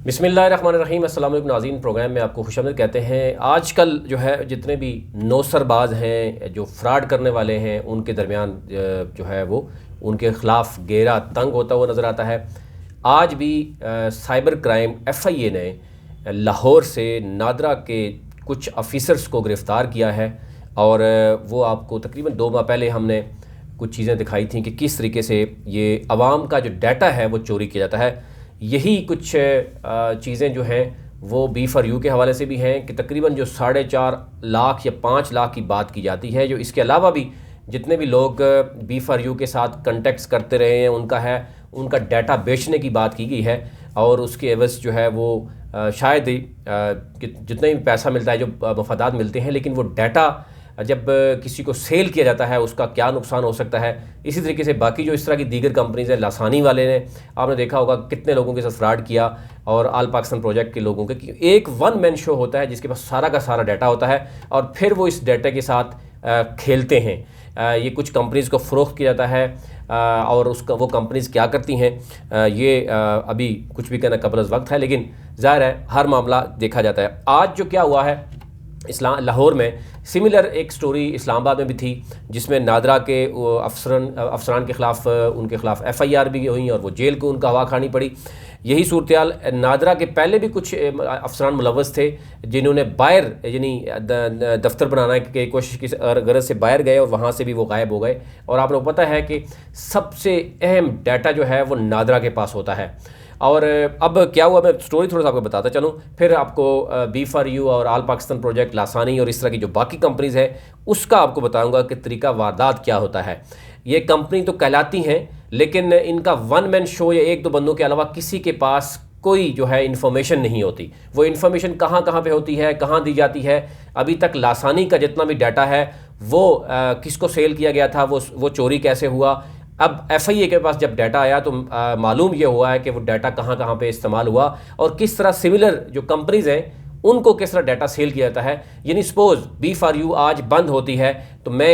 बिस्मिल्लाहिर्रहमानिर्रहीम। अस्सलाम वालेकुम नाज़रीन, प्रोग्राम में आपको खुशामदीद कहते हैं। आजकल जो है जितने भी नौसरबाज हैं, जो फ्रॉड करने वाले हैं, उनके दरमियान जो है वो उनके ख़िलाफ़ घेरा तंग होता हुआ नज़र आता है। आज भी साइबर क्राइम FIA ने लाहौर से नादरा के कुछ ऑफिसर्स को गिरफ़्तार किया है और वो आपको तकरीबन 2 माह पहले हमने कुछ चीज़ें दिखाई थी कि किस तरीके से ये आवाम का जो डाटा है वो चोरी किया जाता है। यही कुछ चीज़ें जो हैं वो B4U के हवाले से भी हैं कि तकरीबन जो 4.5 लाख या 5 लाख की बात की जाती है। जो इसके अलावा भी जितने भी लोग B4U के साथ कॉन्टेक्ट्स करते रहे हैं उनका डाटा बेचने की बात की गई है और उसके एवज़ जो है वो शायद कि जितना भी पैसा मिलता है, जो मफादात मिलते हैं, लेकिन वो डाटा जब किसी को सेल किया जाता है उसका क्या नुकसान हो सकता है। इसी तरीके से बाकी जो इस तरह की दीगर कंपनीज़ हैं, लासानी वाले ने आपने देखा होगा कितने लोगों के साथ फ्रॉड किया, और आल पाकिस्तान प्रोजेक्ट के लोगों के कि एक वन मैन शो होता है जिसके पास सारा का सारा डाटा होता है और फिर वो इस डाटा के साथ खेलते हैं। ये कुछ कंपनीज़ को फ़रोख्त किया जाता है और उसका वो कंपनीज़ क्या करती हैं ये अभी कुछ भी कहना कबल वक्त है, लेकिन ज़ाहिर है हर मामला देखा जाता है। आज जो क्या हुआ है लाहौर में, सिमिलर एक स्टोरी इस्लामाबाद में भी थी जिसमें नादरा के अफसरान के ख़िलाफ़ उनके ख़िलाफ़ FIR भी हुई और वो जेल को उनका हवा खानी पड़ी। यही सूरत नादरा के पहले भी कुछ अफसरान मुलव्वस थे जिन्होंने बाहर यानी दफ्तर बनाने की कोशिश की गरज से बाहर गए और वहाँ से भी वो गायब हो गए। और आप लोग पता है कि सबसे अहम डाटा जो है वो नादरा के पास होता है। और अब क्या हुआ, मैं स्टोरी थोड़ा सा आपको बताता चलूँ, फिर आपको B4U और आल पाकिस्तान प्रोजेक्ट, लासानी और इस तरह की जो बाकी कंपनीज़ है उसका आपको बताऊंगा कि तरीका वारदात क्या होता है। ये कंपनी तो कहलाती हैं लेकिन इनका वन मैन शो या 1-2 बंदों के अलावा किसी के पास कोई जो है इन्फॉर्मेशन नहीं होती। वो इन्फॉर्मेशन कहाँ कहाँ पे होती है, कहाँ दी जाती है, अभी तक लासानी का जितना भी डाटा है वो किसको सेल किया गया था, वो चोरी कैसे हुआ। अब FIA के पास जब डाटा आया तो मालूम ये हुआ है कि वो डाटा कहाँ कहाँ पे इस्तेमाल हुआ और किस तरह सिमिलर जो कंपनीज़ हैं उनको किस तरह डाटा सेल किया जाता है। यानी सपोज़ B4U आज बंद होती है तो मैं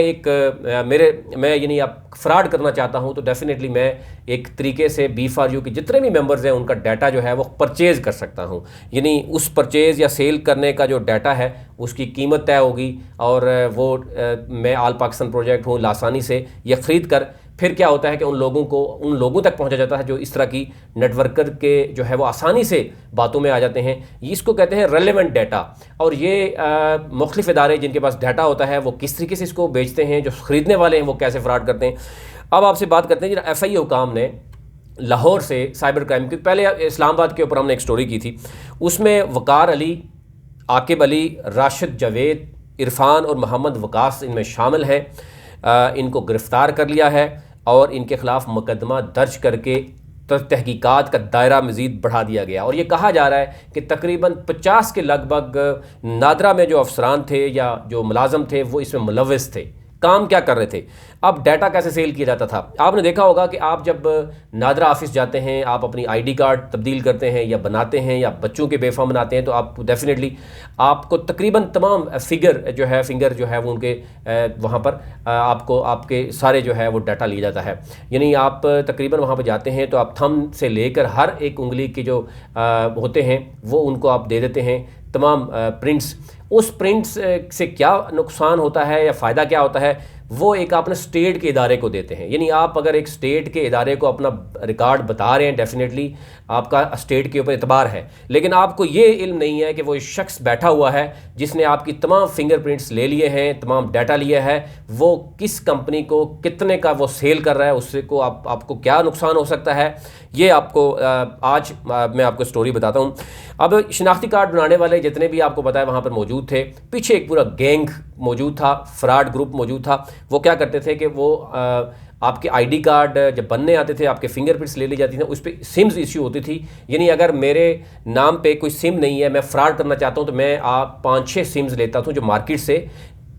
यानी आप फ्रॉड करना चाहता हूँ तो डेफिनेटली मैं एक तरीके से B4U के जितने भी मेंबर्स हैं उनका डाटा जो है वो परचेज़ कर सकता हूँ। यानी उस परचेज़ या सेल करने का जो डाटा है उसकी कीमत तय होगी और वो मैं आल पाकिस्तान प्रोजेक्ट हूँ लासानी से ये ख़रीद कर फिर क्या होता है कि उन लोगों तक पहुंचा जाता है जो इस तरह की नेटवर्कर के जो है वो आसानी से बातों में आ जाते हैं। इसको कहते हैं रेलेवेंट डाटा। और ये मुख्तलिफ इदारे जिनके पास डाटा होता है वो किस तरीके से इसको बेचते हैं, जो ख़रीदने वाले हैं वो कैसे फ्रॉड करते हैं। अब आपसे बात करते हैं जिन FIA हुकाम ने लाहौर से साइबर क्राइम की, पहले इस्लामाबाद के ऊपर हमने एक स्टोरी की थी, उसमें वकार अली, आकिब अली, राशिद जावेद, इरफान और मोहम्मद वकास इनमें शामिल हैं। इनको गिरफ़्तार कर लिया है और इनके ख़िलाफ़ मुकदमा दर्ज करके तहकीकात का दायरा मज़ीद बढ़ा दिया गया। और ये कहा जा रहा है कि तकरीबन 50 के लगभग नादरा में जो अफसरान थे या जो मुलाजम थे वो इसमें मुलव्वस थे। काम क्या कर रहे थे, अब डाटा कैसे सेल किया जाता था। आपने देखा होगा कि आप जब नादरा ऑफिस जाते हैं, आप अपनी ID कार्ड तब्दील करते हैं या बनाते हैं या बच्चों के बेफाम बनाते हैं तो आप डेफिनेटली आपको तकरीबन तमाम फिंगर जो है वो उनके वहाँ पर आपको आपके सारे जो है वो डाटा लिया जाता है। यानी आप तकरीबन वहाँ पर जाते हैं तो आप थंब से लेकर हर एक उंगली के जो होते हैं वो उनको आप दे देते हैं, तमाम प्रिंट्स। उस प्रिंट्स से क्या नुकसान होता है या फ़ायदा क्या होता है वो एक आपने स्टेट के इदारे को देते हैं। यानी आप अगर एक स्टेट के इदारे को अपना रिकॉर्ड बता रहे हैं, डेफिनेटली आपका स्टेट के ऊपर एतबार है, लेकिन आपको ये इल्म नहीं है कि वो शख्स बैठा हुआ है जिसने आपकी तमाम फिंगरप्रिंट्स ले लिए हैं, तमाम डाटा लिया है, वो किस कंपनी को कितने का वो सेल कर रहा है, उससे को आपको क्या नुकसान हो सकता है। ये आपको आज मैं आपको स्टोरी बताता हूँ। अब शनाख्ती कार्ड बनाने वाले जितने भी आपको पता है वहाँ पर मौजूद थे, पीछे एक पूरा गैंग मौजूद था, फ्रॉड ग्रुप मौजूद था। वो क्या करते थे कि वो आपके ID कार्ड जब बनने आते थे आपके फिंगरप्रिंट्स ले ली जाती थी, उस पर सिम्स इश्यू होती थी। यानी अगर मेरे नाम पे कोई सिम नहीं है, मैं फ्रॉड करना चाहता हूँ तो मैं 5-6 सिम्स लेता था जो मार्केट से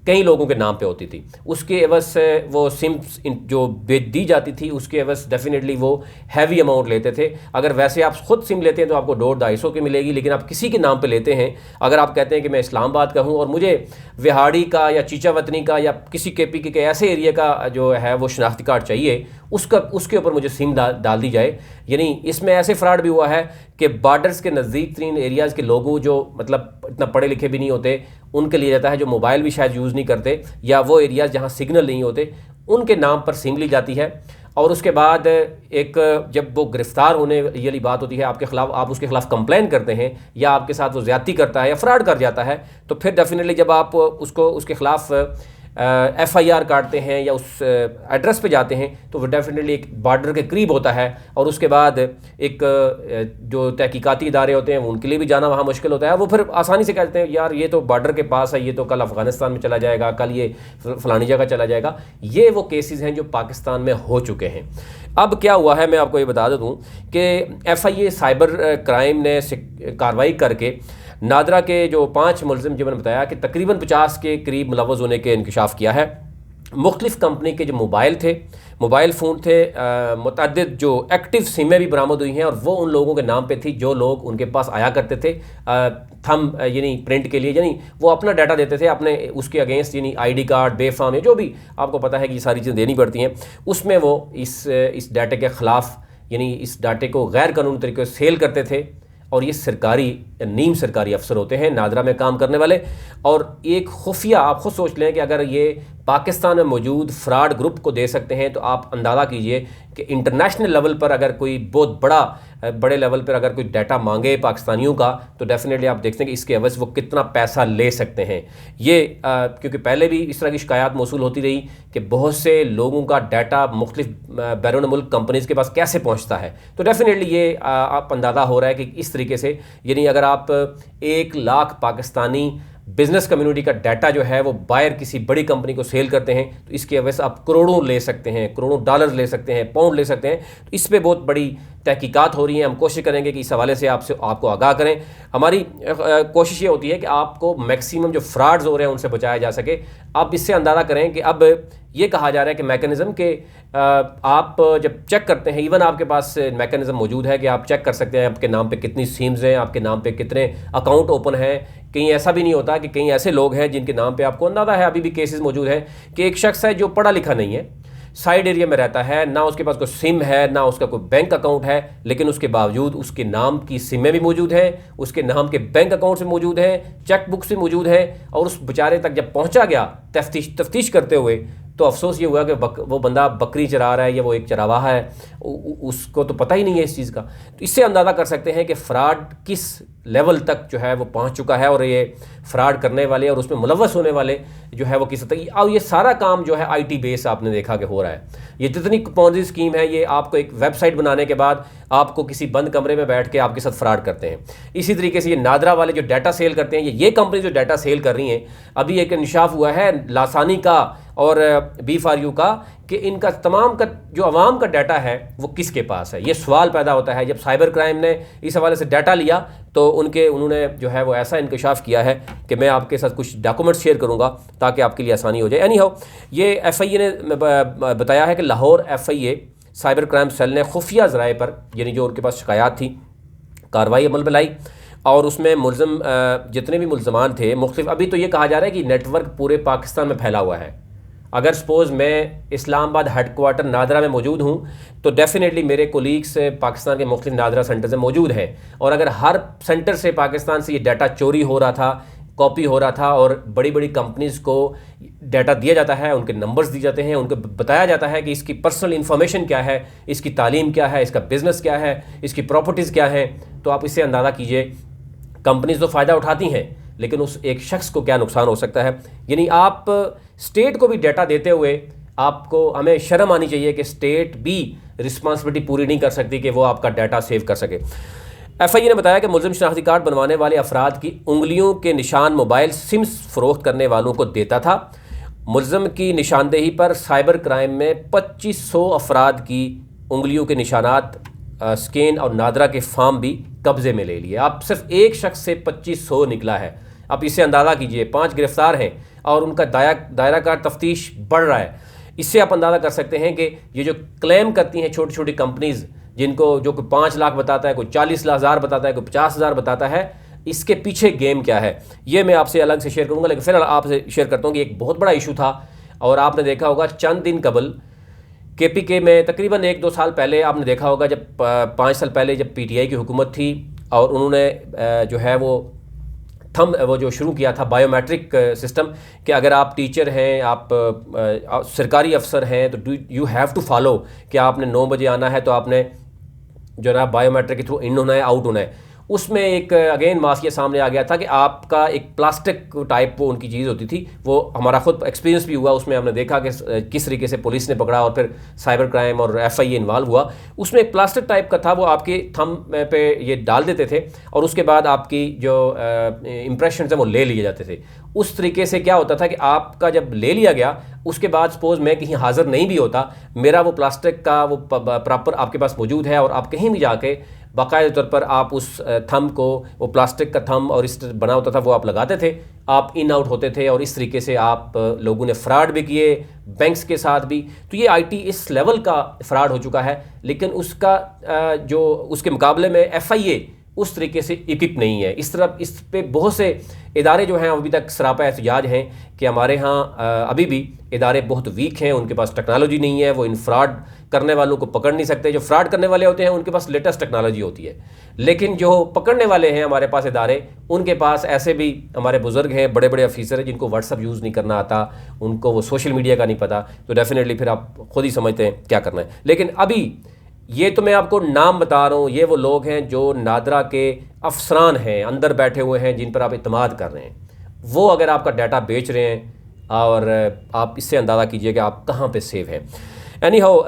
कई लोगों के नाम पे होती थी। उसके एवज से वो सिम्स जो बेच दी जाती थी उसके एवज डेफिनेटली वो हैवी अमाउंट लेते थे। अगर वैसे आप खुद सिम लेते हैं तो आपको 250-250 की मिलेगी, लेकिन आप किसी के नाम पे लेते हैं, अगर आप कहते हैं कि मैं इस्लामाबाद का हूं और मुझे विहाड़ी का या चीचावतनी का या किसी KPK के ऐसे एरिया का जो है वो शनाख्ती कार्ड चाहिए, उसके ऊपर मुझे सिम डाल दी जाए। यानी इसमें ऐसे फ्रॉड भी हुआ है कि बॉर्डर्स के नज़दीक तरीन एरियाज़ के लोगों जो मतलब इतना पढ़े लिखे भी नहीं होते उनके लिए जाता है, जो मोबाइल भी शायद यूज़ नहीं करते, या वो एरियाज़ जहाँ सिग्नल नहीं होते उनके नाम पर सिम ली जाती है। और उसके बाद एक जब वो गिरफ्तार होने वाली बात होती है आपके ख़िलाफ़, आप उसके ख़िलाफ़ कंप्लेन करते हैं या आपके साथ वो ज़्यादती करता है या फ्रॉड कर जाता है, तो फिर डेफिनेटली जब आप उसके ख़िलाफ़ FIR काटते हैं या उस एड्रेस पे जाते हैं तो वो डेफिनेटली एक बॉर्डर के करीब होता है। और उसके बाद एक जो तहकीकाती इदारे होते हैं उनके लिए भी जाना वहाँ मुश्किल होता है। वो फिर आसानी से कहते हैं यार ये तो बॉर्डर के पास है, ये तो कल अफ़गानिस्तान में चला जाएगा, कल ये फ़लानी जगह चला जाएगा। ये वो केसेस हैं जो पाकिस्तान में हो चुके हैं। अब क्या हुआ है मैं आपको ये बता दूँ कि FIA साइबर क्राइम ने कार्रवाई करके नादरा के जो 5 मुलजिम जो मैंने बताया कि तकरीबन 50 के करीब मुलव्वस होने के इंकशाफ किया है। मुख्तलिफ़ कंपनी के जो मोबाइल फ़ोन थे, मुतअद्दिद जो एक्टिव सिमें भी बरामद हुई हैं और वो उन लोगों के नाम पे थी जो लोग उनके पास आया करते थे थंब यानी प्रिंट के लिए, यानी वो अपना डाटा देते थे अपने उसके अगेंस्ट, यानी ID कार्ड, बेफाम या जो भी आपको पता है कि ये सारी चीज़ें देनी पड़ती हैं, उसमें वो इस डाटे के ख़िलाफ़ यानी इस डाटे को गैर कानूनी तरीके से सेल करते थे। और ये सरकारी नीम सरकारी अफसर होते हैं नादरा में काम करने वाले। और एक खुफिया, आप खुद सोच लें कि अगर ये पाकिस्तान में मौजूद फ्रॉड ग्रुप को दे सकते हैं तो आप अंदाज़ा कीजिए कि इंटरनेशनल लेवल पर अगर कोई बहुत बड़े लेवल पर अगर कोई डाटा मांगे पाकिस्तानियों का तो डेफिनेटली आप देखते हैं कि इसके एवज वो कितना पैसा ले सकते हैं। ये क्योंकि पहले भी इस तरह की शिकायत मौसूल होती रही कि बहुत से लोगों का डाटा मुख्तलिफ बैरून मुल्क कंपनीज़ के पास कैसे पहुँचता है। तो डेफिनेटली ये आप अंदाज़ा हो रहा है कि इस तरीके से यानी अगर आप 1 लाख पाकिस्तानी बिज़नेस कम्युनिटी का डाटा जो है वो बाहर किसी बड़ी कंपनी को सेल करते हैं तो इसकी वजह से आप करोड़ों ले सकते हैं, करोड़ों डॉलर ले सकते हैं, पाउंड ले सकते हैं। तो इस पर बहुत बड़ी तहकीकात हो रही हैं। हम कोशिश करेंगे कि इस हवाले से आपको आगाह करें। हमारी कोशिश ये होती है कि आपको मैक्सिमम जो फ्रॉड्स हो रहे हैं उनसे बचाया जा सके। आप इससे अंदाज़ा करें कि अब ये कहा जा रहा है कि मैकेनिज़्म के आप जब चेक करते हैं, इवन आपके पास मैकेनिज़्म मौजूद है कि आप चेक कर सकते हैं आपके नाम पे कितनी सिम्स हैं, आपके नाम पे कितने अकाउंट ओपन हैं। कहीं ऐसा भी नहीं होता कि कहीं ऐसे लोग हैं जिनके नाम पे आपको अंदाज़ा है, अभी भी केसेस मौजूद हैं कि एक शख्स है जो पढ़ा लिखा नहीं है, साइड एरिया में रहता है, ना उसके पास कोई सिम है, ना उसका कोई बैंक अकाउंट है, लेकिन उसके बावजूद उसके नाम की सिमें भी मौजूद हैं, उसके नाम के बैंक अकाउंट से मौजूद हैं, चेक बुक से मौजूद है। और उस बेचारे तक जब पहुंचा गया तफ्तीश करते हुए तो अफसोस ये हुआ कि वो बंदा बकरी चरा रहा है या वो एक चरावाहा है, उसको तो पता ही नहीं है इस चीज़ का। तो इससे अंदाज़ा कर सकते हैं कि फ़्रॉड किस लेवल तक जो है वो पहुंच चुका है और ये फ्रॉड करने वाले और उसमें मुलव्वस होने वाले जो है वो किस तक। और ये सारा काम जो है IT बेस आपने देखा कि हो रहा है। ये जितनी पॉन्जी स्कीम है ये आपको एक वेबसाइट बनाने के बाद आपको किसी बंद कमरे में बैठ के आपके साथ फ्रॉड करते हैं। इसी तरीके से ये नादरा वाले जो डाटा सेल करते हैं, ये कंपनी जो डाटा सेल कर रही हैं, अभी एक इंकशाफ हुआ है लासानी का और B4U का कि इनका तमाम का जो अवाम का डाटा है वो किसके पास है। ये सवाल पैदा होता है। जब साइबर क्राइम ने इस हवाले से डाटा लिया तो उन्होंने जो है वो ऐसा इंकशाफ किया है कि मैं आपके साथ कुछ डॉक्यूमेंट्स शेयर करूंगा ताकि आपके लिए आसानी हो जाए। एनी हाउ, ये FIA ने बताया है कि Lahore FIA cyber crime cell ने खुफिया ज़राए पर यानी जो उनके पास शिकायत थी कार्रवाई अमल में लाई और उसमें मुलज़िम जितने भी मुलज़मान थे मुख्तलिफ, अभी तो ये कहा जा रहा है कि नेटवर्क पूरे पाकिस्तान में फैला हुआ है। अगर सपोज़ मैं इस्लामाबाद हेडक्वार्टर नादरा में मौजूद हूँ तो डेफिनेटली मेरे कोलीग्स पाकिस्तान के मुख्तलिफ नादरा सेंटर से मौजूद हैं। और अगर हर सेंटर से पाकिस्तान से ये डाटा चोरी हो रहा था, कॉपी हो रहा था और बड़ी बड़ी कंपनीज़ को डाटा दिया जाता है, उनके नंबर्स दिए जाते हैं, उनको बताया जाता है कि इसकी पर्सनल इन्फॉर्मेशन क्या है, इसकी तालीम क्या है, इसका बिज़नेस क्या है, इसकी प्रॉपर्टीज़ क्या हैं, तो आप इससे अंदाज़ा कीजिए कंपनीज़ तो फ़ायदा उठाती हैं लेकिन उस एक शख्स को क्या नुकसान हो सकता है। यानी आप स्टेट को भी डाटा देते हुए हमें शर्म आनी चाहिए कि स्टेट भी रिस्पॉन्सिबिलिटी पूरी नहीं कर सकती कि वो आपका डाटा सेव कर सके। FIA ने बताया कि मुलज़िम शनाख्ती कार्ड बनवाने वाले अफराद की उंगलियों के निशान मोबाइल सिम्स फ़रोख्त करने वालों को देता था। मुलज़िम की निशानदेही पर साइबर क्राइम में 2500 अफराद की उंगलियों के निशानात स्कैन और नादरा के फार्म भी कब्ज़े में ले लिए। आप सिर्फ एक शख्स से 2500 निकला है। आप इससे अंदाज़ा कीजिए, 5 गिरफ्तार हैं और उनका दायरा कार तफ्तीश बढ़ रहा है। इससे आप अंदाज़ा कर सकते हैं कि ये जो क्लेम करती हैं छोटी छोटी कंपनीज़, जिनको जो कोई 5 लाख बताता है, कोई 40,000 बताता है, कोई 50,000 बताता है, इसके पीछे गेम क्या है ये मैं आपसे अलग से शेयर करूँगा। लेकिन फिर आपसे शेयर करता हूँ कि एक बहुत बड़ा इशू था और आपने देखा होगा चंद दिन कबल KPK में तकरीबन 1-2 साल पहले आपने देखा होगा, जब 5 साल पहले जब PTI की हुकूमत थी और उन्होंने जो है वो जो शुरू किया था बायोमेट्रिक सिस्टम, कि अगर आप टीचर हैं, आप सरकारी अफसर हैं, तो यू हैव टू फॉलो कि आपने 9 बजे आना है, तो आपने जो है बायोमेट्रिक के थ्रू इन होना है, आउट होना है। उसमें एक अगेन मासिया सामने आ गया था कि आपका एक प्लास्टिक टाइप वो उनकी चीज़ होती थी, वो हमारा खुद एक्सपीरियंस भी हुआ, उसमें हमने देखा कि किस तरीके से पुलिस ने पकड़ा और फिर साइबर क्राइम और FIA इन्वॉल्व हुआ। उसमें एक प्लास्टिक टाइप का था, वो आपके थंब पे ये डाल देते थे और उसके बाद आपकी जो इंप्रेशन है वो ले लिए जाते थे। उस तरीके से क्या होता था कि आपका जब ले लिया गया, उसके बाद सपोज़ मैं कहीं हाज़िर नहीं भी होता, मेरा वो प्लास्टिक का वो प्रॉपर आपके पास मौजूद है और आप कहीं भी जाके बाकायदा तौर पर आप उस थंब को, वो प्लास्टिक का थंब और इस बना होता था, वो आप लगाते थे, आप इन आउट होते थे और इस तरीके से आप लोगों ने फ्रॉड भी किए, बैंक्स के साथ भी। तो ये IT इस लेवल का फ्रॉड हो चुका है, लेकिन उसका जो उसके मुकाबले में FIA उस तरीके से इक्विप नहीं है। इस पे बहुत से इदारे जो हैं अभी तक सरापा एहतजाज हैं कि हमारे यहाँ अभी भी इदारे बहुत वीक हैं, उनके पास टेक्नोलॉजी नहीं है, वो इन फ्रॉड करने वालों को पकड़ नहीं सकते। जो फ्रॉड करने वाले होते हैं उनके पास लेटेस्ट टेक्नोलॉजी होती है, लेकिन जो पकड़ने वाले हैं हमारे पास इदारे, उनके पास ऐसे भी हमारे बुज़ुर्ग हैं, बड़े बड़े ऑफिसर हैं जिनको व्हाट्सअप यूज़ नहीं करना आता, उनको वो सोशल मीडिया का नहीं पता, तो डेफिनेटली फिर आप खुद ही समझते हैं क्या करना है। लेकिन अभी ये तो मैं आपको नाम बता रहा हूँ, ये वो लोग हैं जो नादरा के अफसरान हैं, अंदर बैठे हुए हैं, जिन पर आप इत्मीद कर रहे हैं। वो अगर आपका डाटा बेच रहे हैं और आप इससे अंदाज़ा कीजिए कि आप कहाँ पे सेव हैं। एनी हाउ,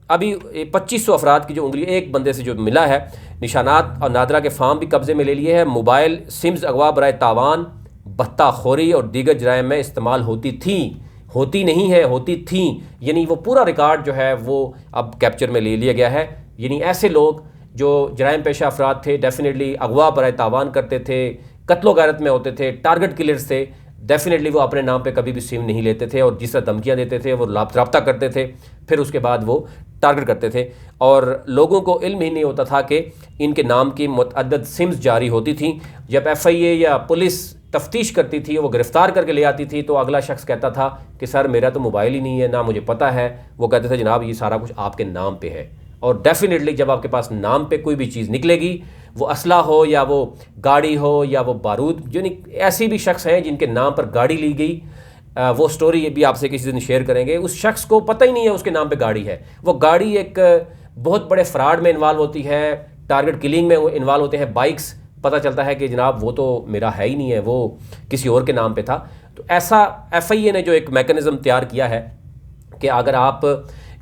अभी 2500 अफराद की जो उंगली एक बंदे से जो मिला है, निशानात और नादरा के फार्म भी कब्ज़े में ले लिए हैं। मोबाइल सिम्स अगवा बराए तावान, बत्ताखोरी और दीगर जराइम में इस्तेमाल होती थी, होती नहीं है, होती थी, यानी वो पूरा रिकॉर्ड जो है वो अब कैप्चर में ले लिया गया है। यानी ऐसे लोग जो जराइम पेशा अफराद थे, डेफिनेटली अगवा बराए तावान करते थे, कत्लो गारत में होते थे, टारगेट किलर्स थे, डेफिनेटली वो अपने नाम पे कभी भी सिम नहीं लेते थे और जिस तरह धमकियाँ देते थे वो रब्ता करते थे, फिर उसके बाद वो टारगेट करते थे और लोगों को इल्म ही नहीं होता था कि इनके नाम की मुतअद्दिद सिम्स जारी होती थी। जब FIA या पुलिस तफ्तीश करती थी, वो गिरफ़्तार करके ले आती थी, तो अगला शख्स कहता था कि सर मेरा तो मोबाइल ही नहीं है, ना मुझे पता है। वो कहते थे जनाब ये सारा कुछ आपके नाम पे है। और डेफिनेटली जब आपके पास नाम पे कोई भी चीज़ निकलेगी, वो असला हो या वो गाड़ी हो या वो बारूद, यानी ऐसी भी शख्स हैं जिनके नाम पर गाड़ी ली गई, वो स्टोरी ये भी आपसे किसी दिन शेयर करेंगे। उस शख्स को पता ही नहीं है उसके नाम पे गाड़ी है, वो गाड़ी एक बहुत बड़े फ्रॉड में इन्वॉल्व होती है, टारगेट किलिंग में वो इन्वॉल्व होते हैं। बाइक्स पता चलता है कि जनाब वो तो मेरा है ही नहीं है, वो किसी और के नाम पे था। तो ऐसा FIA ने जो एक मैकेनिज़्म तैयार किया है कि अगर आप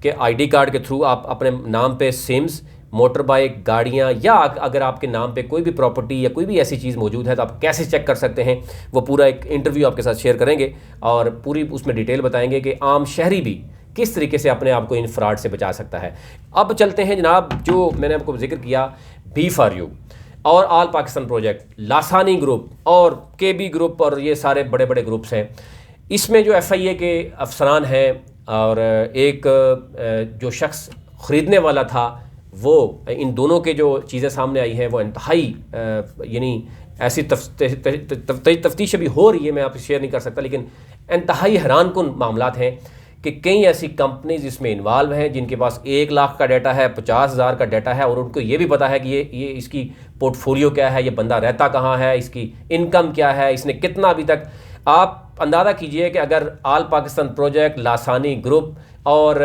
के ID कार्ड के थ्रू आप अपने नाम पे सिम्स, मोटर बाइक, गाड़ियाँ, या अगर आपके नाम पे कोई भी प्रॉपर्टी या कोई भी ऐसी चीज़ मौजूद है तो आप कैसे चेक कर सकते हैं, वो पूरा एक इंटरव्यू आपके साथ शेयर करेंगे और पूरी उसमें डिटेल बताएंगे कि आम शहरी भी किस तरीके से अपने आप को इन फ्रॉड से बचा सकता है। अब चलते हैं जनाब, जो मैंने आपको जिक्र किया B4U और ऑल पाकिस्तान प्रोजेक्ट, लासानी ग्रुप और KB ग्रुप और ये सारे बड़े बड़े ग्रुप्स हैं। इसमें जो FIA के अफसरान हैं और एक जो शख्स ख़रीदने वाला था, वो इन दोनों के जो चीज़ें सामने आई हैं वो इंतहाई यानी ऐसी तफ्तीश अभी हो रही है, मैं आपसे शेयर नहीं कर सकता, लेकिन इंतहाई हैरानकुन मामलात हैं कि कई ऐसी कंपनीज इसमें इन्वॉल्व हैं जिनके पास 1 लाख का डाटा है, 50,000 का डाटा है और उनको ये भी पता है कि ये इसकी पोर्टफोलियो क्या है, ये बंदा रहता कहाँ है, इसकी इनकम क्या है, इसने कितना अभी तक। आप अंदाज़ा कीजिए कि अगर ऑल पाकिस्तान प्रोजेक्ट, लासानी ग्रुप और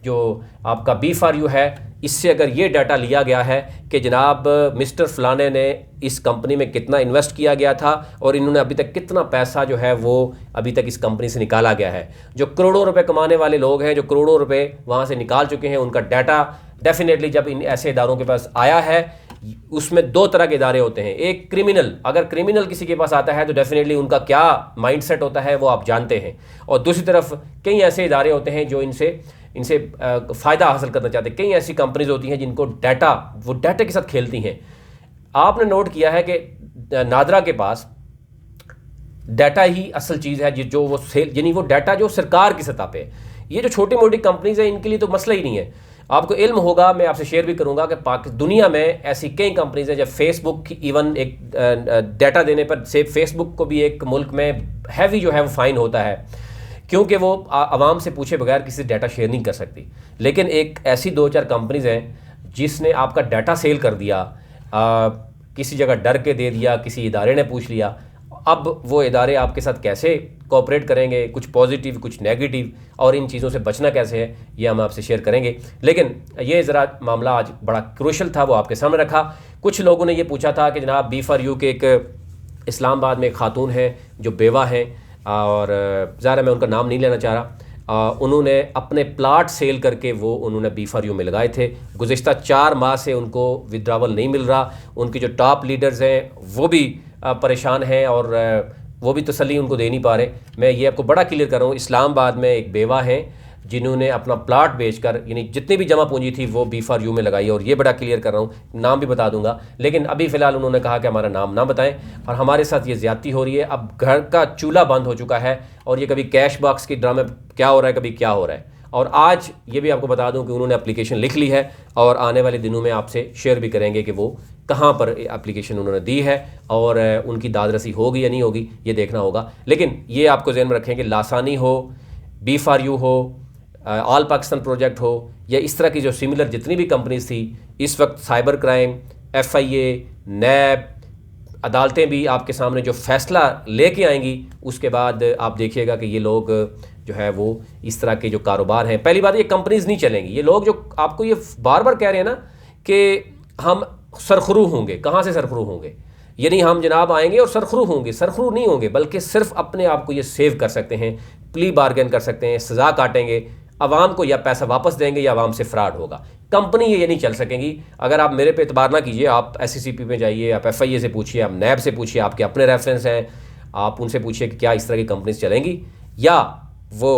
जो आपका B4U है, इससे अगर ये डाटा लिया गया है कि जनाब मिस्टर फलाने ने इस कंपनी में कितना इन्वेस्ट किया गया था और इन्होंने अभी तक कितना पैसा जो है वो अभी तक इस कंपनी से निकाला गया है, जो करोड़ों रुपए कमाने वाले लोग हैं, जो करोड़ों रुपए वहाँ से निकाल चुके हैं, उनका डाटा डेफिनेटली जब इन ऐसे इदारों के पास आया है, उसमें 2 तरह के इदारे होते हैं। एक क्रिमिनल, अगर क्रिमिनल किसी के पास आता है तो डेफिनेटली उनका क्या माइंडसेट होता है वो आप जानते हैं, और दूसरी तरफ कई ऐसे इदारे होते हैं जो इनसे फ़ायदा हासिल करना चाहते हैं। कई ऐसी कंपनीज होती हैं जिनको वो डाटा के साथ खेलती हैं। आपने नोट किया है कि नादरा के पास डाटा ही असल चीज़ है, जो वो सेल, यानी वो डाटा जो सरकार की सतह पे है। ये जो छोटी मोटी कंपनीज हैं इनके लिए तो मसला ही नहीं है। आपको इल्म होगा, मैं आपसे शेयर भी करूंगा कि दुनिया में ऐसी कई कंपनीज हैं, जब फेसबुक की इवन एक डाटा देने पर से फेसबुक को भी एक मुल्क में हैवी जो है वो फ़ाइन होता है क्योंकि वो आवाम से पूछे बगैर किसी डाटा शेयर नहीं कर सकती। लेकिन एक ऐसी 2-4 कंपनीज हैं जिसने आपका डाटा सेल कर दिया, किसी जगह डर के दे दिया, किसी इदारे ने पूछ लिया। अब वो इदारे आपके साथ कैसे कोऑपरेट करेंगे, कुछ पॉजिटिव कुछ नेगेटिव, और इन चीज़ों से बचना कैसे है, ये हम आपसे शेयर करेंगे। लेकिन ये ज़रा मामला आज बड़ा क्रूशल था, वो आपके सामने रखा। कुछ लोगों ने ये पूछा था कि जनाब B4U के एक इस्लामाबाद में एक खातून है जो बेवा हैं, और ज़ाहिर मैं उनका नाम नहीं लेना चाह रहा, उन्होंने अपने प्लाट सेल करके वो उन्होंने B4U में लगाए थे। गुज़िश्ता 4 माह से उनको विड्रावल नहीं मिल रहा। उनकी जो टॉप लीडर्स हैं वो भी परेशान हैं और वो भी तसल्ली उनको दे नहीं पा रहे। मैं ये आपको बड़ा क्लियर कर रहा हूँ, इस्लामाबाद में एक बेवा हैं जिन्होंने अपना प्लाट बेचकर, यानी जितनी भी जमा पूंजी थी वो B4U में लगाई, और ये बड़ा क्लियर कर रहा हूँ, नाम भी बता दूंगा। लेकिन अभी फ़िलहाल उन्होंने कहा कि हमारा नाम ना बताएं, और हमारे साथ ये ज़्यादती हो रही है। अब घर का चूल्हा बंद हो चुका है, और ये कभी कैश बॉक्स की ड्रामे क्या हो रहा है, कभी क्या हो रहा है। और आज ये भी आपको बता दूं कि उन्होंने एप्लीकेशन लिख ली है, और आने वाले दिनों में आपसे शेयर भी करेंगे कि वो कहाँ पर एप्लीकेशन उन्होंने दी है, और उनकी दादरसी होगी या नहीं होगी ये देखना होगा। लेकिन ये आपको ज़हन में रखें कि लासानी हो, B4U हो, ऑल पाकिस्तान प्रोजेक्ट हो, या इस तरह की जो सिमिलर जितनी भी कंपनीज थी, इस वक्त साइबर क्राइम, FIA, NAB, अदालतें भी आपके सामने जो फैसला लेके आएंगी, उसके बाद आप देखिएगा कि ये लोग जो है वो इस तरह के जो कारोबार हैं, पहली बात ये कंपनीज नहीं चलेंगी। ये लोग जो आपको ये बार बार कह रहे हैं ना कि हम सरखरू होंगे, कहाँ से सरखरू होंगे, यानी हम जनाब आएंगे और सरखरू होंगे, सरखरू नहीं होंगे, बल्कि सिर्फ अपने आप को ये सेव कर सकते हैं, प्ली बार्गेन कर सकते हैं, सज़ा काटेंगे, आवाम को या पैसा वापस देंगे या आवाम से फ्रॉड होगा। कंपनी ये नहीं चल सकेंगी। अगर आप मेरे पे एतबार ना कीजिए, आप SCCP में जाइए, आप FIA से पूछिए, आप NAB से पूछिए, आपके अपने रेफरेंस हैं, आप उनसे पूछिए कि क्या इस तरह की कंपनीज चलेंगी, या वो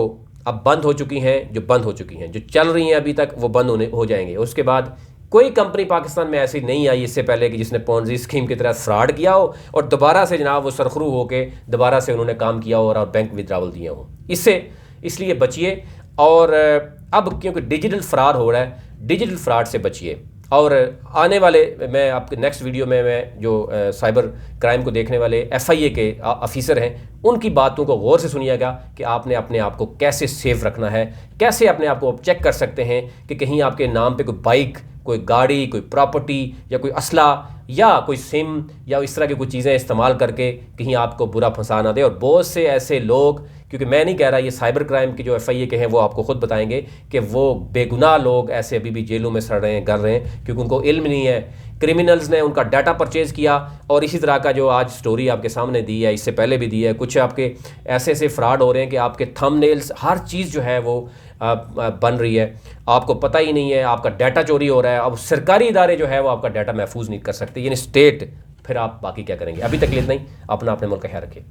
अब बंद हो चुकी हैं। जो बंद हो चुकी हैं, जो चल रही हैं अभी तक, वो बंद हो जाएंगे। उसके बाद कोई कंपनी पाकिस्तान में ऐसी नहीं आई इससे पहले कि जिसने पॉन्जी स्कीम की तरह फ्रॉड किया हो और दोबारा से जनाब वो सरखरू होकर दोबारा से उन्होंने काम किया हो और बैंक विड्रावल दिए हो। इसलिए बचिए। और अब क्योंकि डिजिटल फ्रॉड हो रहा है, डिजिटल फ्रॉड से बचिए। और आने वाले मैं आपके नेक्स्ट वीडियो में मैं जो साइबर क्राइम को देखने वाले FIA के ऑफिसर हैं, उनकी बातों को गौर से सुनिएगा कि आपने अपने आप को कैसे सेफ रखना है, कैसे अपने आप को चेक कर सकते हैं कि कहीं आपके नाम पे कोई बाइक, कोई गाड़ी, कोई प्रॉपर्टी, या कोई असला, या कोई सिम, या इस तरह की कुछ चीज़ें इस्तेमाल करके कहीं आपको बुरा फंसा ना दे। और बहुत से ऐसे लोग, क्योंकि मैं नहीं कह रहा, ये साइबर क्राइम के जो FIA के हैं वो आपको खुद बताएंगे कि वो बेगुनाह लोग ऐसे अभी भी जेलों में सड़ रहे हैं, कर रहे हैं, क्योंकि उनको इल्म नहीं है। क्रिमिनल्स ने उनका डाटा परचेज़ किया, और इसी तरह का जो आज स्टोरी आपके सामने दी है, इससे पहले भी दी है, कुछ आपके ऐसे फ्रॉड हो रहे हैं कि आपके थंबनेल्स, हर चीज़ जो है वो बन रही है, आपको पता ही नहीं है, आपका डाटा चोरी हो रहा है। अब सरकारी इदारे जो है वो आपका डाटा महफूज नहीं कर सकते, यानी स्टेट, फिर आप बाकी क्या करेंगे। अभी तक इतना ही। अपना अपने मुल्क का ख्याल रखिए।